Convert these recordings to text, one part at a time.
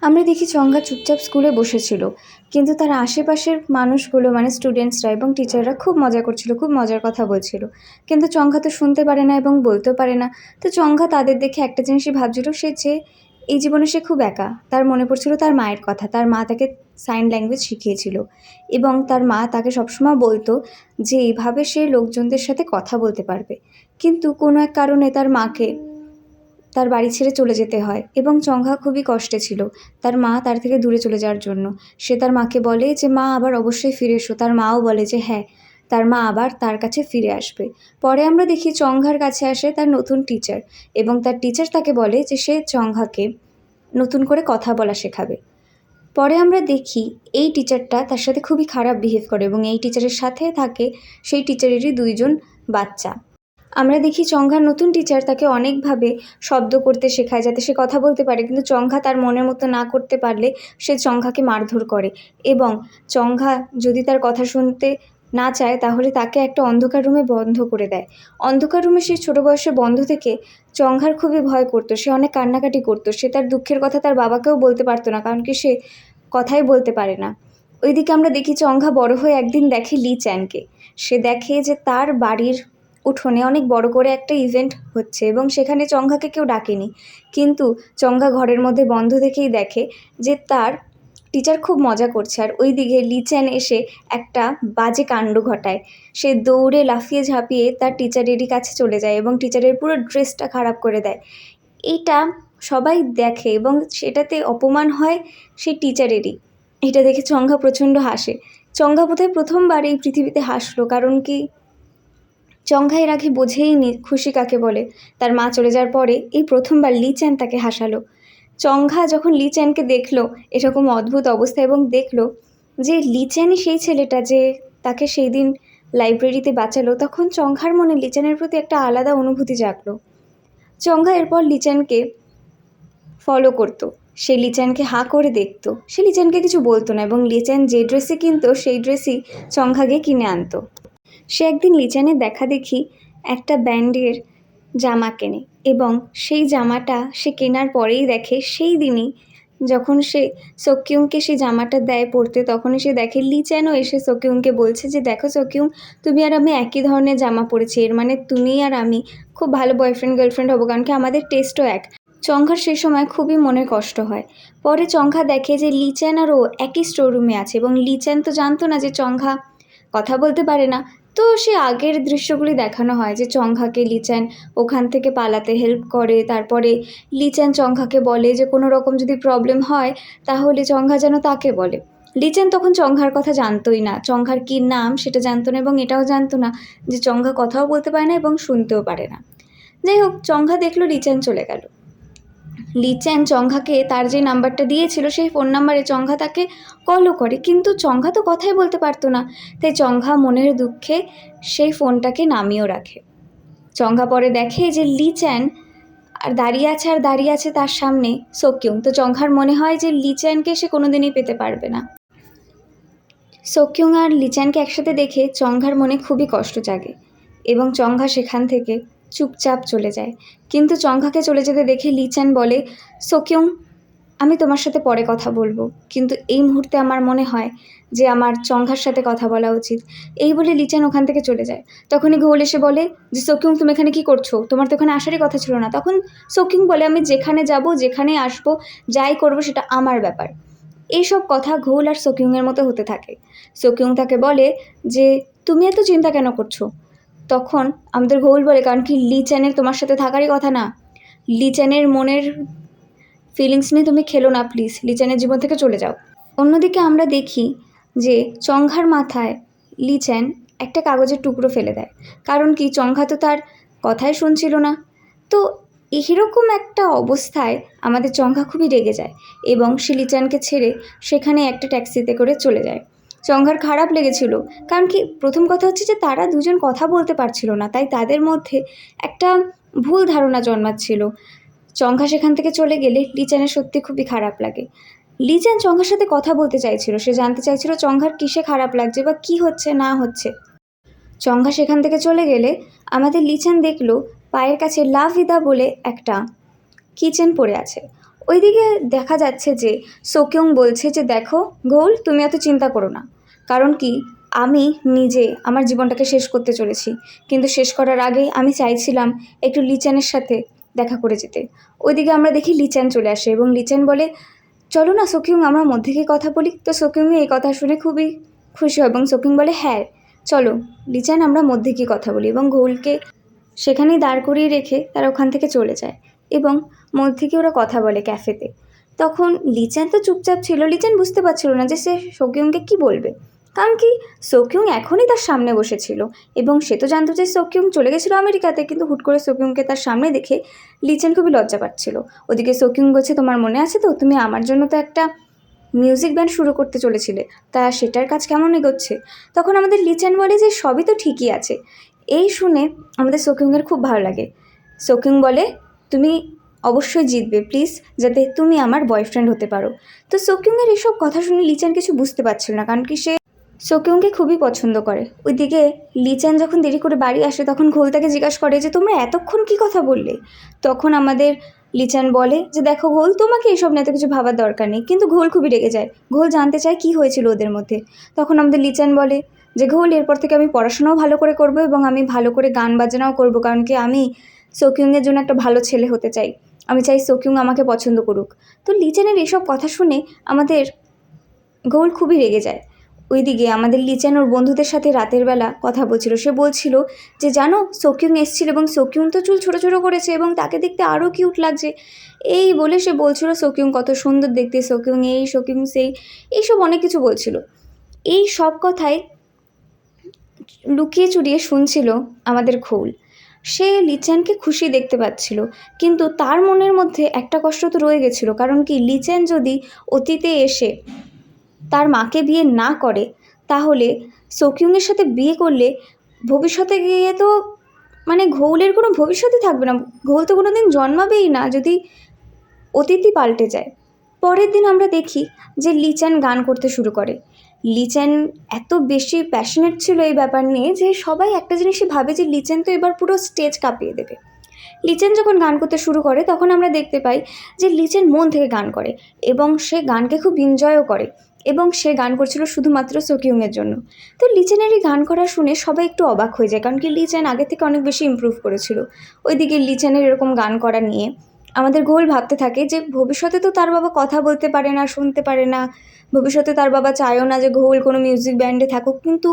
আমরা দেখি চঙ্গা চুপচাপ স্কুলে বসেছিল, কিন্তু তার আশেপাশের মানুষগুলো মানে স্টুডেন্টসরা এবং টিচাররা খুব মজা করছিল, খুব মজার কথা বলছিল। কিন্তু চঙ্গা তো শুনতে পারে না এবং বলতেও পারে না। তো চঙ্গা তাদের দেখে একটা জিনিসই ভাবছিল, যে এই জীবনে সে খুব একা। তার মনে পড়ছিল তার মায়ের কথা। তার মা তাকে সাইন ল্যাঙ্গুয়েজ শিখিয়েছিল এবং তার মা তাকে সবসময় বলতো যে এইভাবে সে লোকজনদের সাথে কথা বলতে পারবে। কিন্তু কোনো এক কারণে তার মাকে তার বাড়ি ছেড়ে চলে যেতে হয় এবং চঙ্গা খুবই কষ্টে ছিল তার মা তার থেকে দূরে চলে যাওয়ার জন্য। সে তার মাকে বলে যে মা আবার অবশ্যই ফিরে এসো। তার মাও বলে যে হ্যাঁ, তার মা আবার তার কাছে ফিরে আসবে। পরে আমরা দেখি চঙ্গার কাছে আসে তার নতুন টিচার এবং তার টিচার তাকে বলে যে সে চঙ্গাকে নতুন করে কথা বলা শেখাবে। পরে আমরা দেখি এই টিচারটা তার সাথে খুবই খারাপ বিহেভ করে এবং এই টিচারের সাথে থাকে সেই টিচারেরই দুইজন বাচ্চা। আমরা দেখি চঙ্গার নতুন টিচার তাকে অনেকভাবে শব্দ করতে শেখায় যাতে সে কথা বলতে পারে, কিন্তু চঙ্গা তার মনের মতো না করতে পারলে সে চঙ্গাকে মারধর করে এবং চঙ্গা যদি তার কথা শুনতে না চায় তাহলে তাকে একটা অন্ধকার রুমে বন্ধ করে দেয়। অন্ধকার রুমে সেই ছোটো বয়সে বন্ধ থেকে চঙ্গার খুবই ভয় করতো, সে অনেক কান্নাকাটি করতো, সে তার দুঃখের কথা তার বাবাকেও বলতে পারতো না, কারণ কি সে কথাই বলতে পারে না। ওইদিকে আমরা দেখি চঙ্গা বড় হয়ে একদিন দেখে লি চ্যানকে। সে দেখে যে তার বাড়ির উঠোনে অনেক বড় করে একটা ইভেন্ট হচ্ছে এবং সেখানে চঙ্গাকে কেউ ডাকেনি, কিন্তু চঙ্গা ঘরের মধ্যে বন্ধ দেখেই দেখে যে তার টিচার খুব মজা করছে। আর ওই দিকে লিচ্যান এসে একটা বাজে কাণ্ড ঘটায়। সে দৌড়ে লাফিয়ে ঝাঁপিয়ে তার টিচারেরই কাছে চলে যায় এবং টিচারের পুরো ড্রেসটা খারাপ করে দেয়। এইটা সবাই দেখে এবং সেটাতে অপমান হয় সেই টিচারেরই। এটা দেখে চঙ্গা প্রচণ্ড হাসে। চঙ্গা বোধহয় প্রথমবার এই পৃথিবীতে হাসলো, কারণ কি চঙ্গা এর আগে বোঝেইনি খুশি কাকে বলে। তার মা চলে যাওয়ার পরে এই প্রথমবার লি চ্যান তাকে হাসালো। চঙ্গা যখন লি চ্যানকে দেখলো এরকম অদ্ভুত অবস্থা এবং দেখলো যে লি চ্যানই সেই ছেলেটা যে তাকে সেই দিন লাইব্রেরিতে বাঁচালো, তখন চঙ্গার মনে লি চ্যানের প্রতি একটা আলাদা অনুভূতি জাগলো। চঙ্গা এরপর লি চ্যানকে ফলো করতো। সে লি চ্যানকে হাঁ করে দেখতো, সে লি চ্যানকে কিছু বলতো না এবং লি চ্যান যে ড্রেসে কিনতো সেই ড্রেসই চঙ্গাকে কিনে আনতো। সে একদিন লিচ্যানের দেখা দেখি একটা ব্র্যান্ডের জামা কেনে এবং সেই জামাটা সে কেনার পরেই দেখে সেই দিনই যখন সে সোকিউংকে সেই জামাটা দেয় পরতে, তখনই সে দেখে লিচ্যানও এসে সোকিউংকে বলছে যে দেখো সোকিউং, তুমি আর আমি একই ধরনের জামা পরেছি, এর মানে তুমি আর আমি খুব ভালো বয়ফ্রেন্ড গার্লফ্রেন্ড হবো, কারণ কি আমাদের টেস্টও এক। চঙ্গার সেই সময় খুবই মনের কষ্ট হয়। পরে চঙ্গা দেখে যে লিচ্যান আর ও একই স্টোররুমে আছে এবং লিচ্যান তো জানতো না যে চঙ্গা কথা বলতে পারে না। তো সে আগের দৃশ্যগুলি দেখানো হয় যে চঙ্গাকে লিচ্যান ওখান থেকে পালাতে হেল্প করে। তারপরে লিচ্যান চঙ্গাকে বলে যে কোনো রকম যদি প্রবলেম হয় তাহলে চঙ্গা যেন তাকে বলে। লিচ্যান তখন চঙ্গার কথা জানতোই না, চঙ্গার কী নাম সেটা জানতো না এবং এটাও জানতো না যে চঙ্গা কথাও বলতে পারে না এবং শুনতেও পারে না। যাই হোক, চঙ্গা দেখলো লিচ্যান চলে গেল। লিচ্যান চঙ্গাকে তার যে নাম্বারটা দিয়েছিল সেই ফোন নাম্বারে চঙ্গা তাকে কলও করে, কিন্তু চঙ্গা তো কথাই বলতে পারতো না। তাই চঙ্গা মনের দুঃখে সেই ফোনটাকে নামিয়েও রাখে। চঙ্গা পরে দেখে যে লিচ্যান আর দাঁড়িয়ে আছে তার সামনে সোকিউং। তো চঙ্গার মনে হয় যে লিচ্যানকে সে কোনোদিনই পেতে পারবে না। সোকিউং আর লিচ্যানকে একসাথে দেখে চঙ্গার মনে খুবই কষ্ট জাগে এবং চঙ্গা সেখান থেকে চুপচাপ চলে যায়। কিন্তু চঙ্গাকে চলে যেতে দেখে লিচ্যান বলে, সোকিউং, আমি তোমার সাথে পরে কথা বলবো, কিন্তু এই মুহূর্তে আমার মনে হয় যে আমার চঙ্গার সাথে কথা বলা উচিত। এই বলে লিচ্যান ওখান থেকে চলে যায়। তখনই ঘোল এসে বলে যে সোকিউং, তুমি এখানে কী করছো? তোমার তো এখানে আসারই কথা ছিল না। তখন সোকিউং বলে, আমি যেখানে যাব যেখানে আসবো যাই করবো সেটা আমার ব্যাপার। এইসব কথা ঘোল আর সোকিউংয়ের মতো হতে থাকে। সোকিউং তাকে বলে যে তুমি এত চিন্তা কেন করছো? তখন আমাদের ঘোল বলে, কারণ কি লিচ্যানের তোমার সাথে থাকারই কথা না। লিচ্যানের মনের ফিলিংস নিয়ে তুমি খেলো না প্লিজ, লিচ্যানের জীবন থেকে চলে যাও। অন্যদিকে আমরা দেখি যে চঙ্গার মাথায় লিচ্যান একটা কাগজের টুকরো ফেলে দেয়, কারণ কি চঙ্গা তো তার কথাই শুনছিল না। তো এরকম একটা অবস্থায় আমাদের চঙ্গা খুবই রেগে যায় এবং সে লিচ্যানকে ছেড়ে সেখানে একটা ট্যাক্সিতে করে চলে যায়। চঙ্গার খারাপ লেগেছিল, কারণ কি প্রথম কথা হচ্ছে যে তারা দুজন কথা বলতে পারছিল না, তাই তাদের মধ্যে একটা ভুল ধারণা জন্মাচ্ছিল। চঙ্গা সেখান থেকে চলে গেলে লিচ্যানের সত্যি খুবই খারাপ লাগে। লিচ্যান চঙ্গার সাথে কথা বলতে চাইছিল, সে জানতে চাইছিল চঙ্গার কিসে খারাপ লাগছে বা কী হচ্ছে না হচ্ছে। চঙ্গা সেখান থেকে চলে গেলে আমাদের লিচ্যান দেখলো পায়ের কাছে লা ভিদা বলে একটা কিচেন পড়ে আছে। ওইদিকে দেখা যাচ্ছে যে সোকিউং বলছে যে দেখো ঘোল, তুমি এত চিন্তা করো না, কারণ কি আমি নিজে আমার জীবনটাকে শেষ করতে চলেছি, কিন্তু শেষ করার আগেই আমি চাইছিলাম একটু লিচেনের সাথে দেখা করে যেতে। ওইদিকে আমরা দেখি লিচেন চলে আসে এবং লিচেন বলে চলো না সোকিউং, আমরা মধ্যে গিয়ে কথা বলি। তো সোকিউং এই কথা শুনে খুবই খুশি হয় এবং সোকিউং বলে হ্যাঁ চলো লিচেন, আমরা মধ্যে গিয়ে কথা বলি, এবং ঘোলকে সেখানেই দাঁড় করিয়ে রেখে তারা ওখান থেকে চলে যায় এবং মধ্যে গিয়ে ওরা কথা বলে ক্যাফেতে। তখন লিচেন তো চুপচাপ ছিল, লিচেন বুঝতে পারছিল না যে সে সোকিউংকে কী বলবে, কারণ কি সোকিউং এখনই তার সামনে বসেছিল এবং সে তো জানতো যে সোকিউং চলে গেছিলো আমেরিকাতে, কিন্তু হুট করে সোকিউংকে তার সামনে দেখে লিচেন খুবই লজ্জা পাচ্ছিল। ওদিকে সোকিউং বলছে তোমার মনে আছে তো, তুমি আমার জন্য তো একটা মিউজিক ব্যান্ড শুরু করতে চলেছিলে, তা সেটার কাজ কেমন এগোচ্ছে? তখন আমাদের লিচেন বলে যে সবই তো ঠিকই আছে। এই শুনে আমাদের সোকিউংয়ের খুব ভালো লাগে। সোকিউং বলে তুমি অবশ্যই জিতবে প্লিজ, যাতে তুমি আমার বয়ফ্রেন্ড হতে পারো। তো সোকিউংয়ের এসব কথা শুনে লিচেন কিছু বুঝতে পারছিল না, কারণ কি সে সোকিউংকে খুবই পছন্দ করে। ওইদিকে লিচেন যখন দেরি করে বাড়ি আসে তখন ঘোল তাকে জিজ্ঞাসা করে যে তোমরা এতক্ষণ কী কথা বললে? তখন আমাদের লিচেন বলে যে দেখো ঘোল, তোমাকে এসব নিয়ে এত কিছু ভাবার দরকার নেই, কিন্তু ঘোল খুবই রেগে যায়। ঘোল জানতে চায় কী হয়েছিল ওদের মধ্যে। তখন আমাদের লিচেন বলে যে ঘোল, এরপর থেকে আমি পড়াশোনাও ভালো করে করবো এবং আমি ভালো করে গান বাজনাও করবো, কারণ কি আমি সোকিউংয়ের জন্য একটা ভালো ছেলে হতে চাই, আমি চাই সোকিউং আমাকে পছন্দ করুক। তো লিচেনের এসব কথা শুনে আমাদের ঘোল খুবই রেগে যায়। ওইদিকে আমাদের লিচেন ওর বন্ধুদের সাথে রাতের বেলা কথা বলছিল। সে বলছিল যে জানো সোকিউং এসেছিল এবং সোকিউং তো চুল ছোটো ছোটো করেছে এবং তাকে দেখতে আরও কিউট লাগছে। এই বলে সে বলছিল সোকিউং কত সুন্দর দেখতে, সোকিউং এই সোকিউং সেই, এইসব অনেক কিছু বলছিল। এই সব কথাই লুকিয়ে চুরিয়ে শুনছিল আমাদের ঘোল। সে লিচেনকে খুশি দেখতে পাচ্ছিল, কিন্তু তার মনের মধ্যে একটা কষ্ট তো রয়ে গেছিলো, কারণ কি লিচেন যদি অতীতে এসে তার মাকে বিয়ে না করে, তাহলে সোকিউংয়ের সাথে বিয়ে করলে ভবিষ্যতে গিয়ে তো মানে ঘোলের কোনো ভবিষ্যতই থাকবে না। ঘোল তো কোনো দিন জন্মাবেই না যদি অতীতই পাল্টে যায়। পরের দিন আমরা দেখি যে লিচেন গান করতে শুরু করে। লিচেন এত বেশি প্যাশনেট ছিল এই ব্যাপার নিয়ে যে সবাই একটা জিনিসই ভাবে যে লিচেন তো এবার পুরো স্টেজ কাঁপিয়ে দেবে। লিচেন যখন গান করতে শুরু করে তখন আমরা দেখতে পাই যে লিচেন মন থেকে গান করে এবং সে গানকে খুব এনজয়ও করে, এবং সে গান করছিল শুধুমাত্র সোকিউংয়ের জন্য। তো লিচেনের এই গান করা শুনে সবাই একটু অবাক হয়ে যায়, কারণ কি লিচেন আগে থেকে অনেক বেশি ইমপ্রুভ করেছিল। ওইদিকে লিচেনের এরকম গান করা নিয়ে আমাদের ঘোল ভাবতে থাকে যে ভবিষ্যতে তো তার বাবা কথা বলতে পারে না, শুনতে পারে না, ভবিষ্যতে তার বাবা চায়ও না যে ঘোল কোনো মিউজিক ব্যান্ডে থাকুক, কিন্তু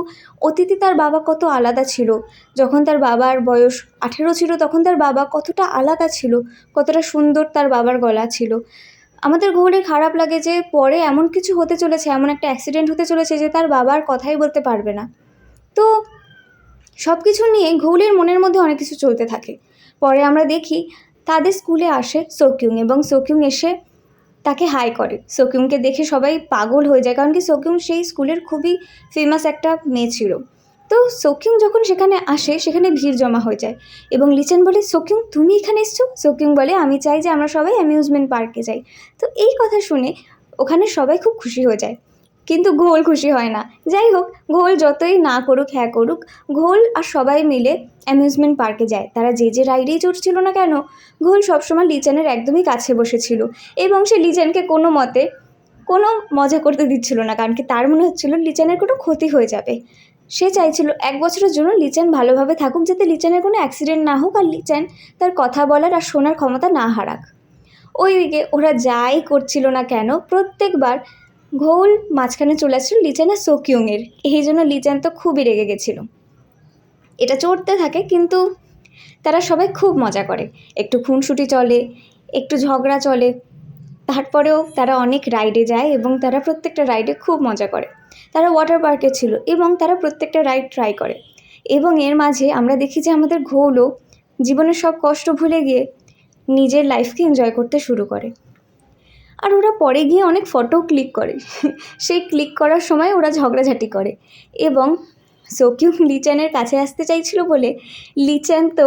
অতীতে তার বাবা কত আলাদা ছিল। যখন তার বাবার বয়স 18 ছিল তখন তার বাবা কতটা আলাদা ছিল, কতটা সুন্দর তার বাবার গলা ছিল। আমাদের ঘোলের খারাপ লাগে যে পরে এমন কিছু হতে চলেছে, এমন একটা অ্যাক্সিডেন্ট হতে চলেছে যে তার বাবার কথাই বলতে পারবে না। তো সব কিছু নিয়ে ঘোলের মনের মধ্যে অনেক কিছু চলতে থাকে। পরে আমরা দেখি তাদের স্কুলে আসে সোকিউং, এবং সোকিউং এসে তাকে হাই করে। সোকিউংকে দেখে সবাই পাগল হয়ে যায়, কারণ কি সোকিউং সেই স্কুলের খুবই ফেমাস একটা মেয়ে ছিল। তো সোকিউং যখন সেখানে আসে সেখানে ভিড় জমা হয়ে যায় এবং লিচেন বলে সোকিউং তুমি এখানে এসছো? সোকিউং বলে আমি চাই যে আমরা সবাই অ্যামিউজমেন্ট পার্কে যাই। তো এই কথা শুনে ওখানে সবাই খুব খুশি হয়ে যায়, কিন্তু ঘোল খুশি হয় না। যাই হোক, ঘোল যতই না করুক হ্যাঁ করুক, ঘোল আর সবাই মিলে অ্যামিউজমেন্ট পার্কে যায়। তারা যে যে রাইডেই চড়ছিল না কেন, ঘোল সবসময় লিচেনের একদমই কাছে বসেছিল এবং সে লিচেনকে কোনো মতে কোনো মজা করতে দিচ্ছিল না, কারণ কি তার মনে হচ্ছিল লিচেনের কোনো ক্ষতি হয়ে যাবে। সে চাইছিল 1 বছরের জন্য লিচেন ভালোভাবে থাকুক, যাতে লিচেনের কোনো অ্যাক্সিডেন্ট না হোক আর লিচেন তার কথা বলার আর শোনার ক্ষমতা না হারাক। ওইদিকে ওরা যাই করছিল না কেন প্রত্যেকবার ঘোল মাঝখানে চলে আসছিল লিচেন আর সোকিউংয়ের, এই জন্য লিচেন তো খুবই রেগে গেছিলো। এটা চড়তে থাকে, কিন্তু তারা সবাই খুব মজা করে, একটু খুনসুটি চলে, একটু ঝগড়া চলে, তারপরেও তারা অনেক রাইডে যায় এবং তারা প্রত্যেকটা রাইডে খুব মজা করে। তারা ওয়াটার পার্কে ছিল এবং তারা প্রত্যেকটা রাইড ট্রাই করে, এবং এর মাঝে আমরা দেখি যে আমাদের ঘোলও জীবনের সব কষ্ট ভুলে গিয়ে নিজের লাইফকে এনজয় করতে শুরু করে। আর ওরা পরে গিয়ে অনেক ফটো ক্লিক করে। সেই ক্লিক করার সময় ওরা ঝগড়াঝাটি করে এবং সোকিউং লিচেনের কাছে আসতে চাইছিল বলে লিচেন তো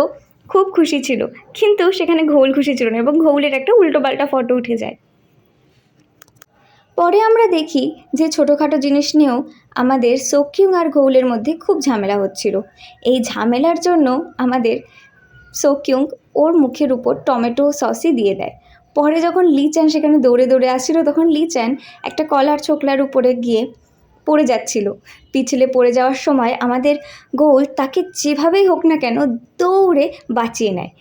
খুব খুশি ছিল, কিন্তু সেখানে ঘোল খুশি ছিল না এবং ঘোলের একটা উল্টোপাল্টা ফটো উঠে যায়। পরে আমরা দেখি যে ছোটোখাটো জিনিস নিয়েও আমাদের সোকিউং আর ঘোলের মধ্যে খুব ঝামেলা হচ্ছিল। এই ঝামেলার জন্য আমাদের সোকিউং ওর মুখের উপর টমেটো সসই দিয়ে দেয়। পরে যখন লিচ্যান সেখানে দৌড়ে দৌড়ে আসছিল, তখন লিচ্যান একটা কলার ছোকলার উপরে গিয়ে পড়ে যাচ্ছিল। পিছলে পড়ে যাওয়ার সময় আমাদের গোল তাকে যেভাবেই হোক না কেন দৌড়ে বাঁচিয়ে নেয়।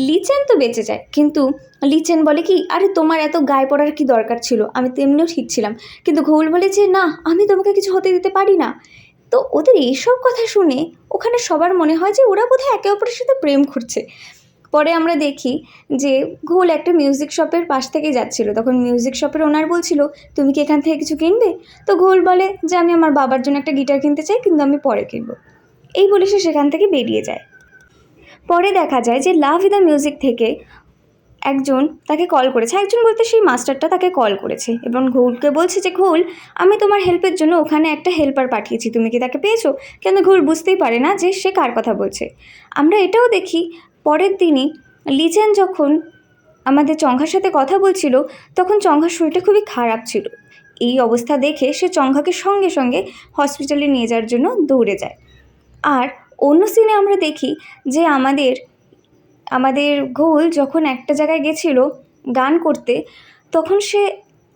লিচ্যান তো বেঁচে যায়, কিন্তু লিচ্যান বলে কি, আরে তোমার এত গায়ে পড়ার কি দরকার ছিল, আমি তো এমনিও ঠিক ছিলাম। কিন্তু ঘোল বলে যে না, আমি তোমাকে কিছু হতে দিতে পারি না। তো ওদের এইসব কথা শুনে ওখানে সবার মনে হয় যে ওরা বোধহয় একে অপরের সাথে প্রেম করছে। পরে আমরা দেখি যে ঘোল একটা মিউজিক শপের পাশ থেকে যাচ্ছিল, তখন মিউজিক শপের ওনার বলছিল তুমি কি এখান থেকে কিছু কিনবে? তো ঘোল বলে যে আমি আমার বাবার জন্য একটা গিটার কিনতে চাই, কিন্তু আমি পরে কিনবো। এই বলে সে সেখান থেকে বেরিয়ে যায়। পরে দেখা যায় যে লাভ উইথ দ্য মিউজিক থেকে একজন তাকে কল করেছে, একজন বলতে সেই মাস্টারটা তাকে কল করেছে এবং ঘোলকে বলছে যে ঘোল, আমি তোমার হেল্পের জন্য ওখানে একটা হেল্পার পাঠিয়েছি, তুমি কি তাকে পেয়েছো? কিন্তু ঘোল বুঝতেই পারে না যে সে কার কথা বলছে। আমরা এটাও দেখি পরের দিনই লিচ্যান যখন আমাদের চংঘার সাথে কথা বলছিল, তখন চংঘার শরীরটা খুবই খারাপ ছিল। এই অবস্থা দেখে সে চংঘাকে সঙ্গে সঙ্গে হসপিটালে নিয়ে যাওয়ার জন্য দৌড়ে যায়। আর অন্য সিনে আমরা দেখি যে আমাদের ঘোল যখন একটা জায়গায় গেছিল গান করতে, তখন সে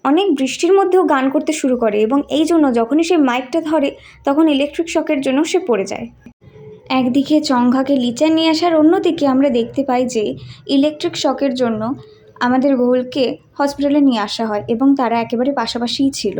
অনেক বৃষ্টির মধ্যেও গান করতে শুরু করে এবং এই জন্য যখনই সে মাইকটা ধরে তখন ইলেকট্রিক শকের জন্য সে পড়ে যায়। একদিকে চংঘাকে লিচ্যান নিয়ে আসার, অন্যদিকে আমরা দেখতে পাই যে ইলেকট্রিক শকের জন্য আমাদের ঘোলকে হসপিটালে নিয়ে আসা হয় এবং তারা একেবারে পাশাপাশিই ছিল।